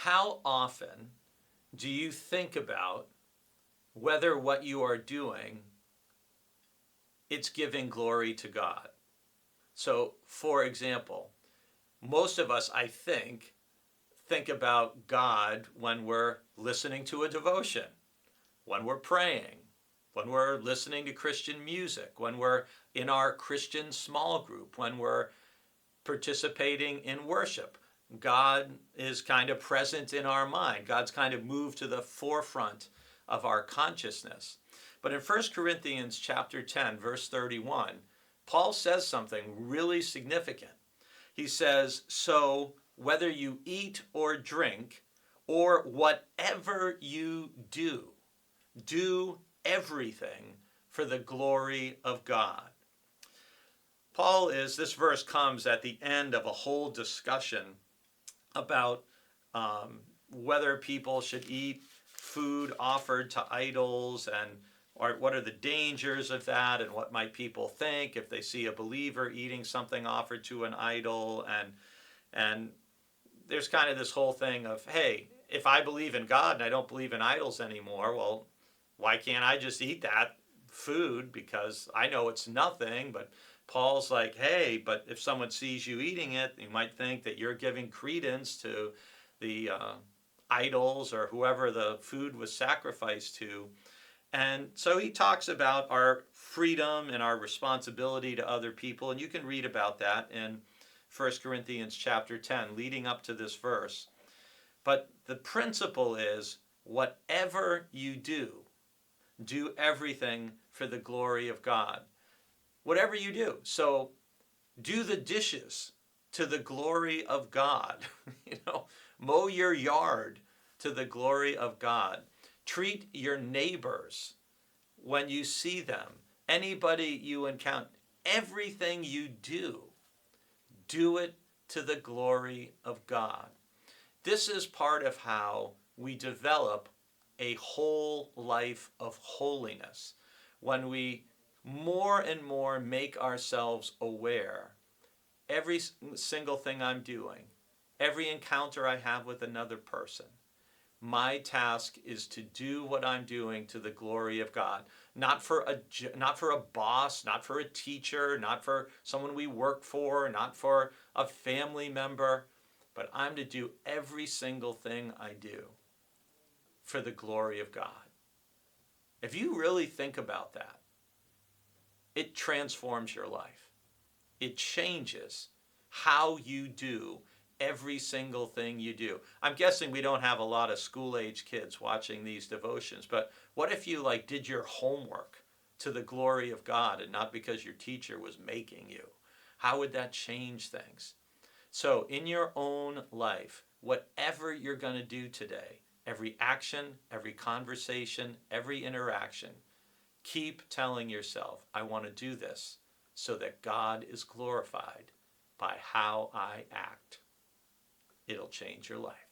How often do you think about whether what you are doing it's giving glory to God? So, for example, most of us, I think about God when we're listening to a devotion, when we're praying, when we're listening to Christian music, when we're in our Christian small group, when we're participating in worship. God is kind of present in our mind. God's kind of moved to the forefront of our consciousness. But in 1 Corinthians chapter 10, verse 31, Paul says something really significant. He says, "So whether you eat or drink, or whatever you do everything for the glory of God." This verse comes at the end of a whole discussion about whether people should eat food offered to idols or what are the dangers of that and what might people think if they see a believer eating something offered to an idol. And there's kind of this whole thing of, hey, if I believe in God and I don't believe in idols anymore, well, why can't I just eat that food because I know it's nothing? But Paul's like, hey, but if someone sees you eating it, you might think that you're giving credence to the idols or whoever the food was sacrificed to. And so he talks about our freedom and our responsibility to other people. And you can read about that in 1 Corinthians chapter 10, leading up to this verse. But the principle is, whatever you do everything for the glory of God. Whatever you do. So do the dishes to the glory of God. Mow your yard to the glory of God. Treat your neighbors when you see them. Anybody you encounter. Everything you do it to the glory of God. This is part of how we develop a whole life of holiness. When we more and more make ourselves aware, every single thing I'm doing, every encounter I have with another person, my task is to do what I'm doing to the glory of God. Not for a boss, not for a teacher, not for someone we work for, not for a family member, but I'm to do every single thing I do for the glory of God. If you really think about that, it transforms your life. It changes how you do every single thing you do. I'm guessing we don't have a lot of school-age kids watching these devotions, but what if you did your homework to the glory of God and not because your teacher was making you? How would that change things? So in your own life, whatever you're going to do today, every action, every conversation, every interaction, keep telling yourself, I want to do this so that God is glorified by how I act. It'll change your life.